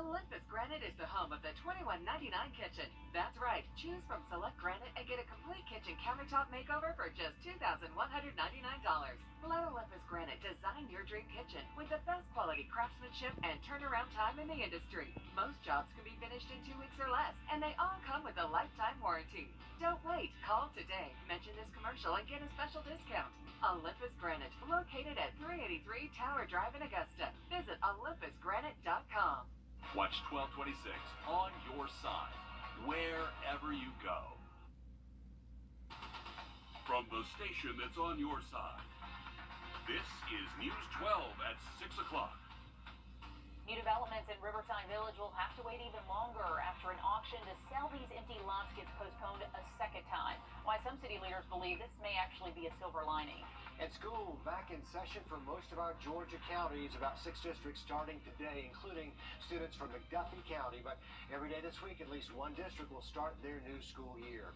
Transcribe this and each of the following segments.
Olympus Granite is the home of the $21.99 kitchen. That's right, choose from select granite and get a complete kitchen countertop makeover for just $2,199. Let Olympus Granite design your dream kitchen with the best quality craftsmanship and turnaround time in the industry. Most jobs can be finished in 2 weeks or less, and they all come with a lifetime warranty. Don't wait, call today, mention this commercial and get a special discount. Olympus Granite, located at 383 Tower Drive in Augusta. Visit olympusgranite.com. Watch 1226 on your side, wherever you go. From the station that's on your side, this is News 12 at 6 o'clock. New developments in Riverside Village will have to wait even longer after an auction to sell these empty lots gets postponed a second time. Why some city leaders believe this may actually be a silver lining. And school back in session for most of our Georgia counties, about 6 districts starting today, including students from McDuffie County. But every day this week, at least one district will start their new school year.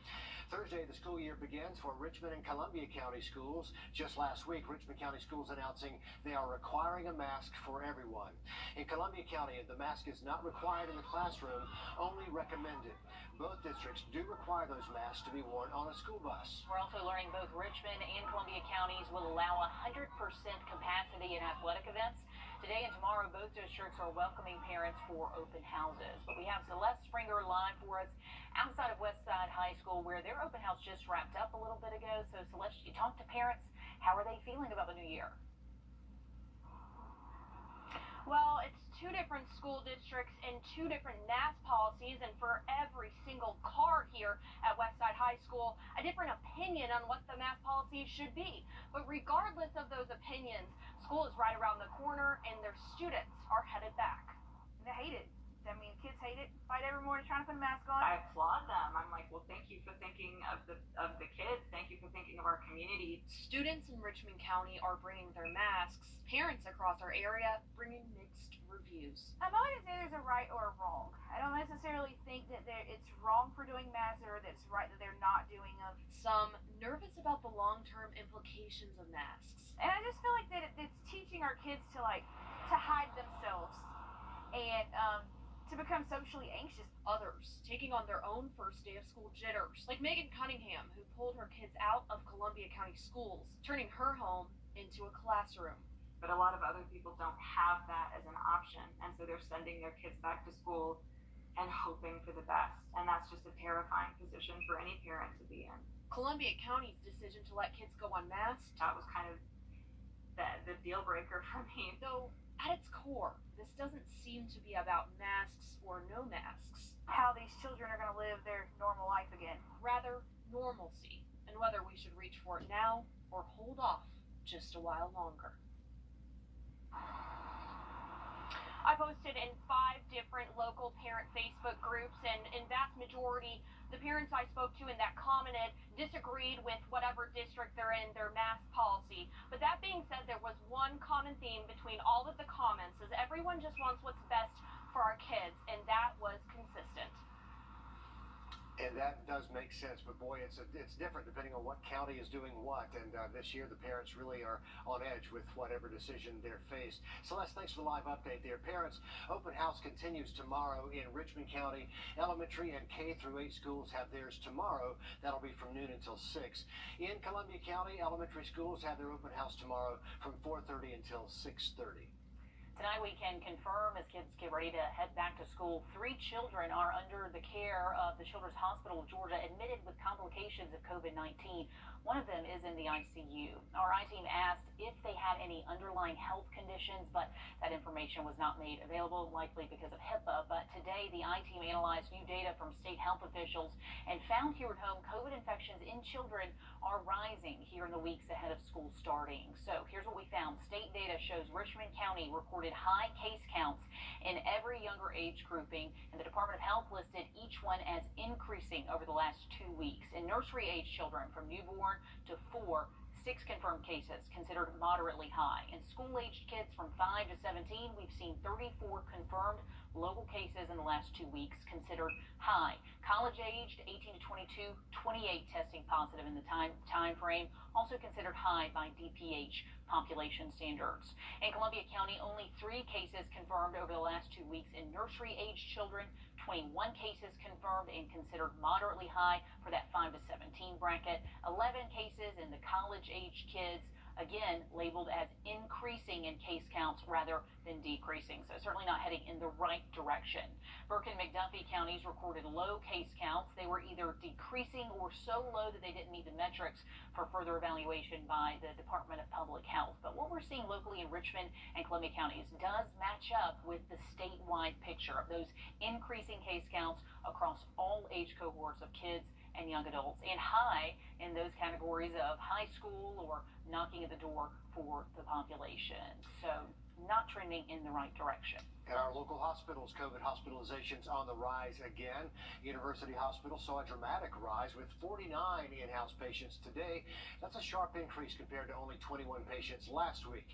Thursday, the school year begins for Richmond and Columbia County schools. Just last week, Richmond County schools announcing they are requiring a mask for everyone. In Columbia County, the mask is not required in the classroom, only recommended. Both districts do require those masks to be worn on a school bus. We're also learning both Richmond and Columbia counties will allow 100% capacity in athletic events. Today and tomorrow, both districts are welcoming parents for open houses. But we have Celeste Springer live for us outside of Westside High School, where their open house just wrapped up a little bit ago. So Celeste, you talked to parents. How are they feeling about the new year? Well, it's 2 different school districts and 2 different mask policies, and for every single car here at Westside High School, a different opinion on what the mask policy should be. But regardless of those opinions, school is right around the corner, and their students are headed back. They hate it. I mean, kids hate it. Fight every morning trying to put a mask on. I applaud them. I'm like, well, thank you for thinking of the kids. Thank you for thinking of our community. Students in Richmond County are bringing their masks. Parents across our area bringing mixed reviews. I'm not going to say there's a right or a wrong. I don't necessarily think that it's wrong for doing masks or that it's right that they're not doing them. Some nervous about the long-term implications of masks. And I just feel like that it's teaching our kids to hide themselves and to become socially anxious. Others taking on their own first day of school jitters, like Megan Cunningham, who pulled her kids out of Columbia County schools, turning her home into a classroom. But a lot of other people don't have that as an option, and so they're sending their kids back to school and hoping for the best. And that's just a terrifying position for any parent to be in. Columbia County's decision to let kids go unmasked, that was kind of the deal breaker for me. though at its core, this doesn't seem to be about masks or no masks. How these children are going to live their normal life again. Rather, normalcy, and whether we should reach for it now or hold off just a while longer. I posted in 5 different local parent Facebook groups, and in vast majority, the parents I spoke to and that commented disagreed with whatever district they're in, their mask policy. But that being said, there was one common theme between all of the comments, is everyone just wants what's best for our kids, and that was consistent. And that does make sense, but boy, it's different depending on what county is doing what. And this year, the parents really are on edge with whatever decision they're faced. Celeste, thanks for the live update there. Parents, open house continues tomorrow in Richmond County. Elementary and K through 8 schools have theirs tomorrow. That'll be from noon until 6. In Columbia County, elementary schools have their open house tomorrow from 4:30 until 6:30. Tonight we can confirm as kids get ready to head back to school, 3 children are under the care of the Children's Hospital of Georgia, admitted with complications of COVID-19. One of them is in the ICU. Our I-team asked if they had any underlying health conditions, but that information was not made available, likely because of HIPAA. But today the I-team analyzed new data from state health officials and found here at home COVID infections in children are rising here in the weeks ahead of school starting. So here's what we found. State data shows Richmond County reported high case counts in every younger age grouping, and the Department of Health listed each one as increasing over the last 2 weeks. In nursery age children from newborn to 4, 6 confirmed cases, considered moderately high. In school-aged kids from 5 to 17, we've seen 34 confirmed local cases in the last 2 weeks, considered high. College-aged 18 to 22, 28 testing positive in the time frame, also considered high by DPH. population standards. In Columbia County, only 3 cases confirmed over the last 2 weeks in nursery-age children, 21 cases confirmed and considered moderately high for that 5 to 17 bracket, 11 cases in the college-age kids, again labeled as increasing in case counts rather than decreasing, so certainly not heading in the right direction. Burke and McDuffie counties recorded low case counts. They were either decreasing or so low that they didn't meet the metrics for further evaluation by the Department of Public Health. But what we're seeing locally in Richmond and Columbia counties does match up with the statewide picture of those increasing case counts across all age cohorts of kids and young adults, and high in those categories of high school or knocking at the door for the population. So not trending in the right direction. At our local hospitals, COVID hospitalizations on the rise again. University Hospital saw a dramatic rise with 49 in-house patients today. That's a sharp increase compared to only 21 patients last week.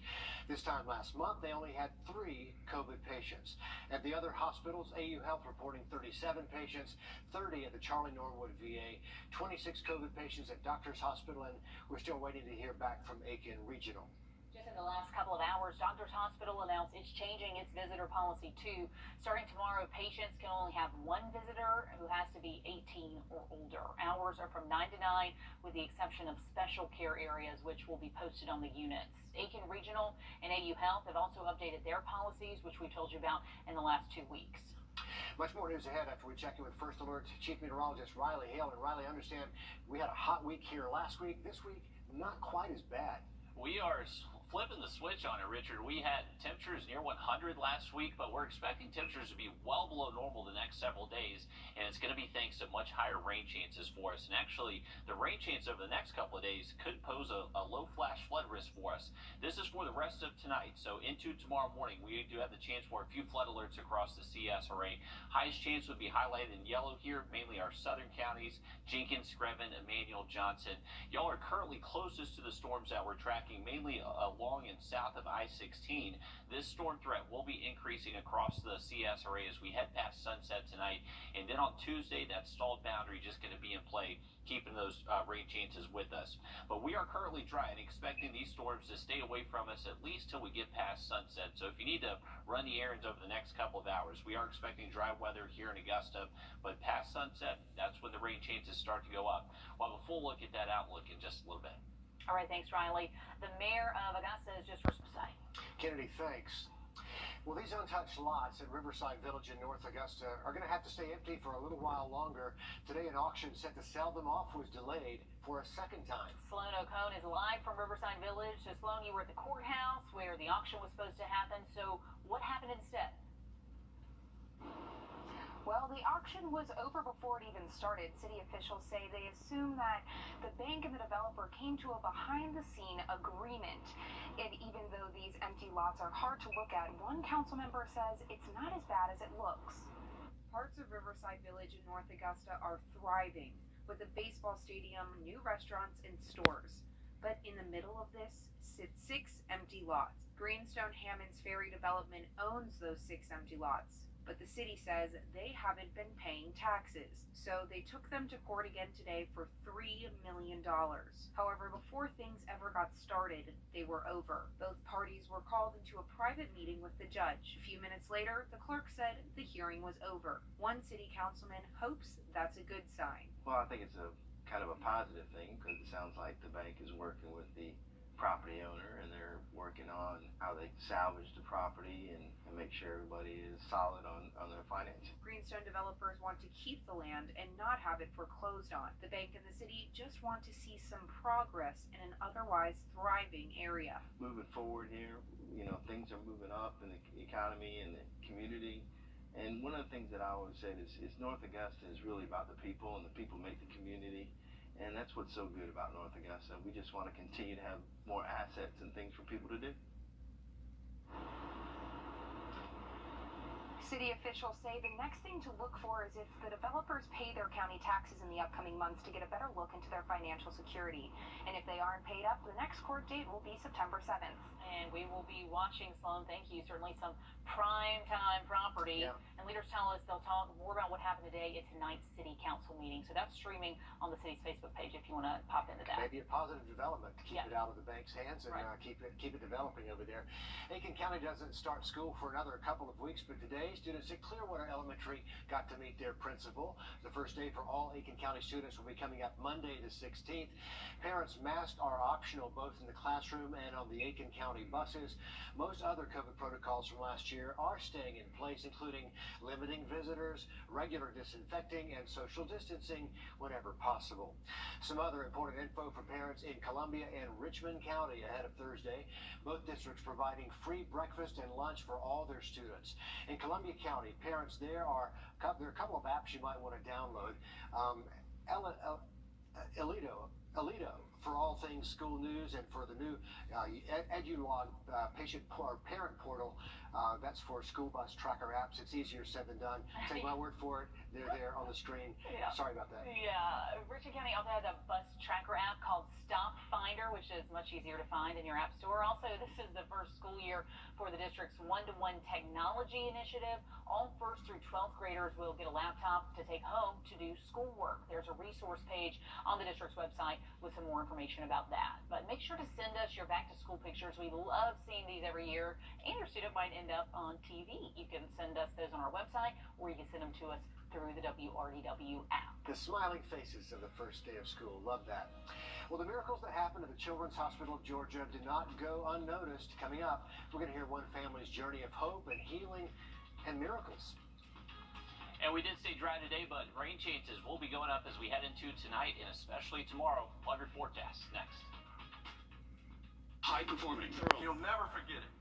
This time last month, they only had 3 COVID patients. At the other hospitals, AU Health reporting 37 patients, 30 at the Charlie Norwood VA, 26 COVID patients at Doctors Hospital, and we're still waiting to hear back from Aiken Regional. Just in the last couple of hours, Doctors Hospital announced it's changing its visitor policy too. Starting tomorrow, patients can only have 1 visitor who has to be 18 or older. Hours are from 9 to 9 with the exception of special care areas, which will be posted on the units. Aiken Regional and AU Health have also updated their policies, which we told you about in the last 2 weeks. Much more news ahead after we check in with First Alert's Chief Meteorologist Riley Hale. And Riley, I understand we had a hot week here last week. This week, not quite as bad. We are flipping the switch on it, Richard. We had temperatures near 100 last week, but we're expecting temperatures to be well below normal the next several days, and it's going to be thanks to much higher rain chances for us. And actually, the rain chance over the next couple of days could pose a low flash flood risk for us. This is for the rest of tonight, so into tomorrow morning, we do have the chance for a few flood alerts across the CS array. Highest chance would be highlighted in yellow here, mainly our southern counties, Jenkins, Screven, Emmanuel, Johnson. Y'all are currently closest to the storms that we're tracking, mainly along and south of I-16. This storm threat will be increasing across the CS array as we head past sunset tonight. And then on Tuesday, that stalled boundary just going to be in play, keeping those rain chances with us. But we are currently dry and expecting these storms to stay away from us at least till we get past sunset. So if you need to run the errands over the next couple of hours, we are expecting dry weather here in Augusta. But past sunset, that's when the rain chances start to go up. We'll have a full look at that outlook in just a little bit. All right, thanks, Riley. The mayor of Augusta is just Riverside. Kennedy, thanks. Well, these untouched lots at Riverside Village in North Augusta are going to have to stay empty for a little while longer. Today, an auction set to sell them off was delayed for a second time. Sloan O'Cone is live from Riverside Village. So, Sloan, you were at the courthouse where the auction was supposed to happen. So, what happened instead? Well, the auction was over before it even started. City officials say they assume that the bank and the developer came to a behind-the-scene agreement. And even though these empty lots are hard to look at, one council member says it's not as bad as it looks. Parts of Riverside Village in North Augusta are thriving, with a baseball stadium, new restaurants, and stores. But in the middle of this sit 6 empty lots. Greenstone Hammond's Ferry Development owns those 6 empty lots. But the city says they haven't been paying taxes, so they took them to court again today for $3 million. However, before things ever got started, they were over. Both parties were called into a private meeting with the judge. A few minutes later, the clerk said the hearing was over. One city councilman hopes that's a good sign. Well, I think it's a kind of a positive thing because it sounds like the bank is working with the property owner and they're working on how they salvage the property and make sure everybody is solid on their finances. Greenstone developers want to keep the land and not have it foreclosed on. The bank and the city just want to see some progress in an otherwise thriving area. Moving forward here, you know, things are moving up in the economy and the community. And one of the things that I always said is North Augusta is really about the people, and the people make the community. And that's what's so good about North Augusta. We just want to continue to have more assets and things for people to do. City officials say the next thing to look for is if the developers pay their county taxes in the upcoming months to get a better look into their financial security. And if they aren't paid up, the next court date will be September 7th. and we will be watching, Sloan, thank you, certainly some prime time property. Yeah. And leaders tell us they'll talk more about what happened today at tonight's city council meeting. So that's streaming on the city's Facebook page if you want to pop into that. Maybe a positive development to keep Yeah. it out of the bank's hands and keep it developing over there. Aiken County doesn't start school for another couple of weeks, but today students at Clearwater Elementary got to meet their principal. The first day for all Aiken County students will be coming up Monday the 16th. Parents' masks are optional both in the classroom and on the Aiken County buses. Most other COVID protocols from last year are staying in place, including limiting visitors, regular disinfecting, and social distancing whenever possible. Some other important info for parents in Columbia and Richmond County ahead of Thursday. Both districts providing free breakfast and lunch for all their students. In Columbia County, parents there are a couple of apps you might want to download. Alito for all things school news, and for the new EduLog parent portal. That's for school bus tracker apps. It's easier said than done. Take my word for it. They're there on the screen. Yeah. Sorry about that. Yeah. Richmond County also has a bus tracker app called Stop Finder, which is much easier to find in your app store. Also, this is the first school year for the district's one-to-one technology initiative. All 1st through 12th graders will get a laptop to take home to do schoolwork. There's a resource page on the district's website with some more information about that. But make sure to send us your back-to-school pictures. We love seeing these every year, and your student might end up on TV. You can send us those on our website, or you can send them to us through the Wrdw app. The smiling faces of the first day of school. Love that. Well, the miracles that happened at the Children's Hospital of Georgia did not go unnoticed. Coming up, we're going to hear one family's journey of hope and healing and miracles. And we did stay dry today, but rain chances will be going up as we head into tonight and especially tomorrow. 100 forecast next. High performing. You'll never forget it.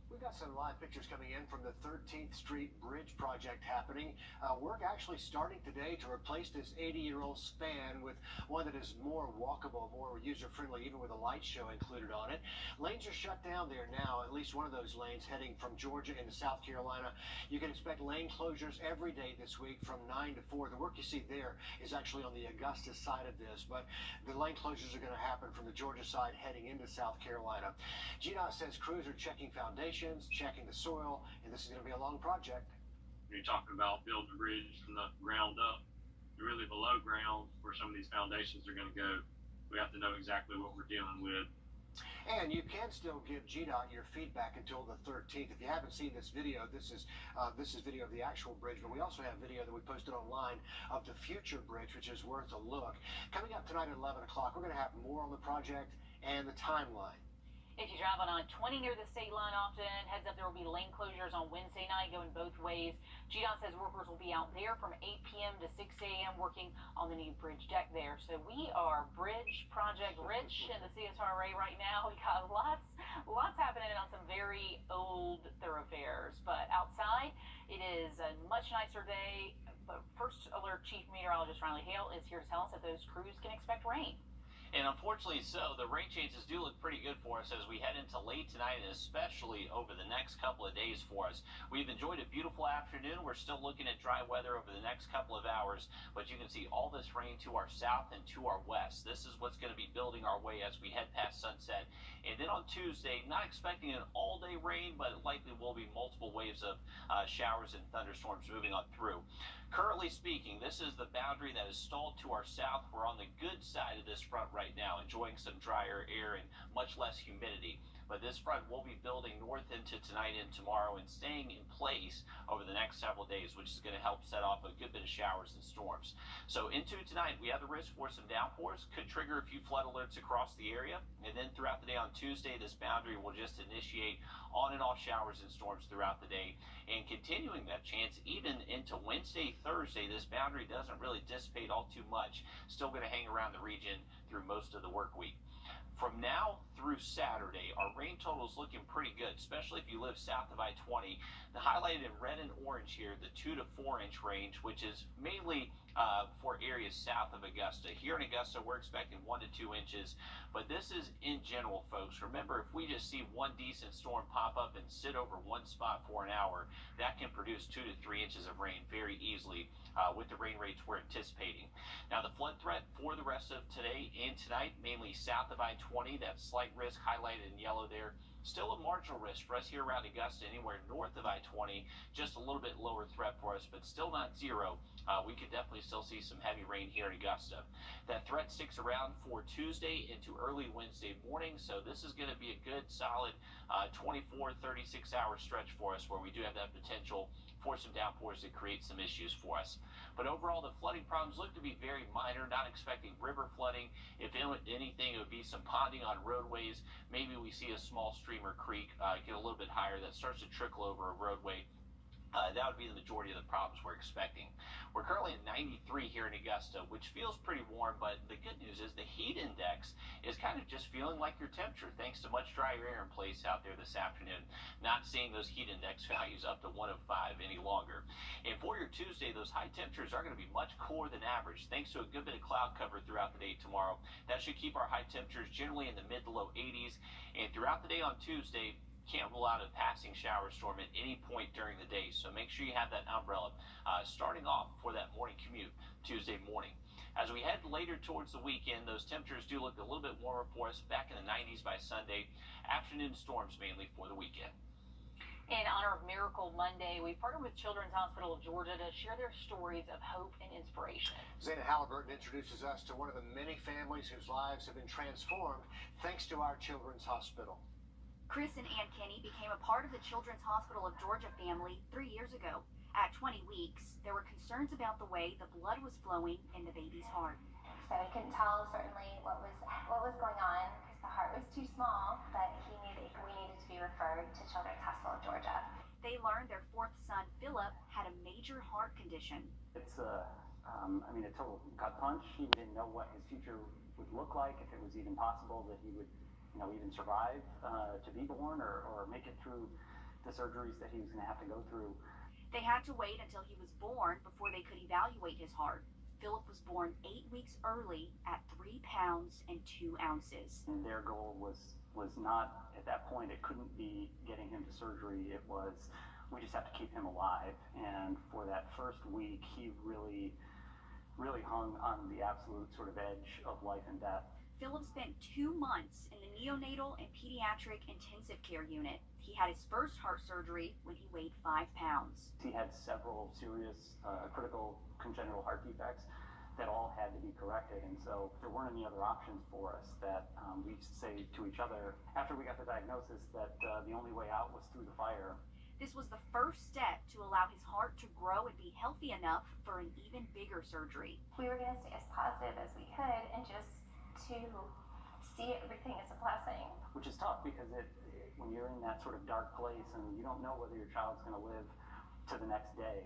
We've got some live pictures coming in from the 13th Street Bridge project happening. Work actually starting today to replace this 80-year-old span with one that is more walkable, more user-friendly, even with a light show included on it. Lanes are shut down there now, at least one of those lanes heading from Georgia into South Carolina. You can expect lane closures every day this week from 9 to 4. The work you see there is actually on the Augusta side of this, but the lane closures are going to happen from the Georgia side heading into South Carolina. GDOT says crews are checking foundations, checking the soil, and this is going to be a long project. When you're talking about building a bridge from the ground up, really below ground where some of these foundations are going to go, we have to know exactly what we're dealing with. And you can still give GDOT your feedback until the 13th. If you haven't seen this video, this is video of the actual bridge, but we also have video that we posted online of the future bridge, which is worth a look. Coming up tonight at 11 o'clock, we're going to have more on the project and the timeline. If you drive on I-20 near the state line often, heads up, there will be lane closures on Wednesday night going both ways. GDOT says workers will be out there from 8 p.m. to 6 a.m. working on the new bridge deck there. So we are bridge project rich in the CSRA right now. We got lots happening on some very old thoroughfares. But outside, it is a much nicer day. But First Alert Chief Meteorologist Riley Hale is here to tell us that those crews can expect rain. And unfortunately so, the rain chances do look pretty good for us as we head into late tonight and especially over the next couple of days for us. We've enjoyed a beautiful afternoon. We're still looking at dry weather over the next couple of hours, but you can see all this rain to our south and to our west. This is what's going to be building our way as we head past sunset. And then on Tuesday, not expecting an all-day rain, but it likely will be multiple waves of showers and thunderstorms moving on through. Currently speaking, this is the boundary that is stalled to our south. We're on the good side of this front right now, enjoying some drier air and much less humidity. But this front will be building north into tonight and tomorrow and staying in place over the next several days, which is going to help set off a good bit of showers and storms. So into tonight, we have the risk for some downpours, could trigger a few flood alerts across the area. And then throughout the day on Tuesday, this boundary will just initiate on and off showers and storms throughout the day. And continuing that chance even into Wednesday, Thursday, this boundary doesn't really dissipate all too much. Still going to hang around the region through most of the work week. From now through Saturday, our rain total is looking pretty good, especially if you live south of I-20. The highlighted in red and orange here, the 2 to 4 inch range, which is mainly for areas south of Augusta. Here in Augusta, we're expecting 1 to 2 inches, but this is in general, folks. Remember, if we just see one decent storm pop up and sit over one spot for an hour, that can produce 2 to 3 inches of rain very easily with the rain rates we're anticipating. Now, the flood threat for the rest of today and tonight, mainly south of I-20, that slight slight risk highlighted in yellow there. Still a marginal risk for us here around Augusta, anywhere north of I-20. Just a little bit lower threat for us, but still not zero. We could definitely still see some heavy rain here in Augusta. That threat sticks around for Tuesday into early Wednesday morning, so this is going to be a good, solid 24, 36-hour stretch for us where we do have that potential for some downpours that create some issues for us. But overall, the flooding problems look to be very minor, not expecting river flooding. If anything, it would be some ponding on roadways. Maybe we see a small stream or creek get a little bit higher that starts to trickle over a roadway. That would be the majority of the problems we're expecting. We're currently at 93 here in Augusta, which feels pretty warm, but the good news is the heat index is kind of just feeling like your temperature, thanks to much drier air in place out there this afternoon. Not seeing those heat index values up to 105 any longer. And for your Tuesday, those high temperatures are going to be much cooler than average, thanks to a good bit of cloud cover throughout the day tomorrow. That should keep our high temperatures generally in the mid to low 80s. And throughout the day on Tuesday, can't rule out a passing shower storm at any point during the day, so make sure you have that umbrella starting off for that morning commute Tuesday morning. As we head later towards the weekend, those temperatures do look a little bit warmer for us, back in the 90s by Sunday. Afternoon storms mainly for the weekend. In honor of Miracle Monday, we partnered with Children's Hospital of Georgia to share their stories of hope and inspiration. Zana Halliburton introduces us to one of the many families whose lives have been transformed thanks to our Children's Hospital. Chris and Ann Kenny became a part of the Children's Hospital of Georgia family 3 years ago. At 20 weeks, there were concerns about the way the blood was flowing in the baby's heart. So we couldn't tell certainly what was going on because the heart was too small, but we needed to be referred to Children's Hospital of Georgia. They learned their fourth son, Philip, had a major heart condition. It's a total gut punch. He didn't know what his future would look like, if it was even possible that he would even survive to be born or make it through the surgeries that he was going to have to go through. They had to wait until he was born before they could evaluate his heart. Philip was born 8 weeks early at 3 pounds and 2 ounces. And their goal was not, at that point, it couldn't be getting him to surgery. It was, we just have to keep him alive. And for that first week, he really hung on the absolute sort of edge of life and death. Philip spent 2 months in the neonatal and pediatric intensive care unit. He had his first heart surgery when he weighed 5 pounds. He had several serious critical congenital heart defects that all had to be corrected, and so there weren't any other options for us. That we say to each other after we got the diagnosis that the only way out was through the fire. This was the first step to allow his heart to grow and be healthy enough for an even bigger surgery. We were going to stay as positive as we could and just to see everything as a blessing. Which is tough because when you're in that sort of dark place and you don't know whether your child's going to live to the next day,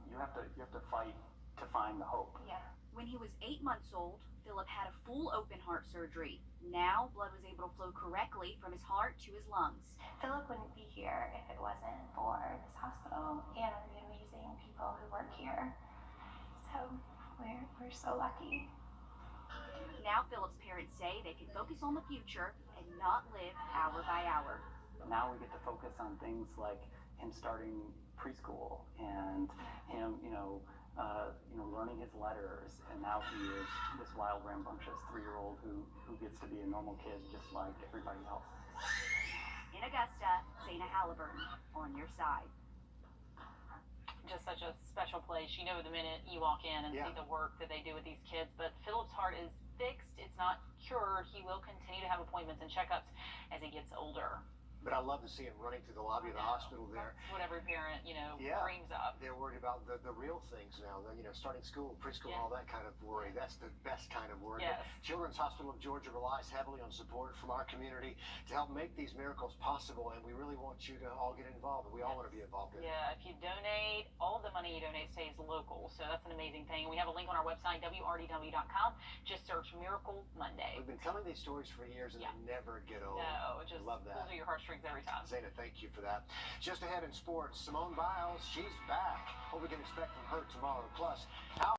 you have to fight to find the hope. Yeah. When he was 8 months old, Philip had a full open heart surgery. Now blood was able to flow correctly from his heart to his lungs. Philip wouldn't be here if it wasn't for this hospital and the amazing people who work here. So we're so lucky. Now Philip's parents say they can focus on the future and not live hour by hour. Now we get to focus on things like him starting preschool and him, learning his letters, and now he is this wild, rambunctious 3-year-old who gets to be a normal kid just like everybody else. In Augusta, Zana Halliburton, on your side. Just such a special place. You know the minute you walk in and see the work that they do with these kids. But Philip's heart is fixed. It's not cured. He will continue to have appointments and checkups as he gets older. But I love to see him running through the lobby of the hospital there. That's what every parent, dreams of. They're worried about the real things now. Starting school, preschool, all that kind of worry. That's the best kind of worry. Yes. Children's Hospital of Georgia relies heavily on support from our community to help make these miracles possible, and we really want you to all get involved. We all want to be involved in it. Yeah, if you donate, all the money you donate stays local, so that's an amazing thing. We have a link on our website, Wrdw.com. Just search Miracle Monday. We've been telling these stories for years, and they never get old. No, just love that. Pulls at your heartstrings every time. Zana, thank you for that. Just ahead in sports, Simone Biles, she's back. What we can expect from her tomorrow. Plus, how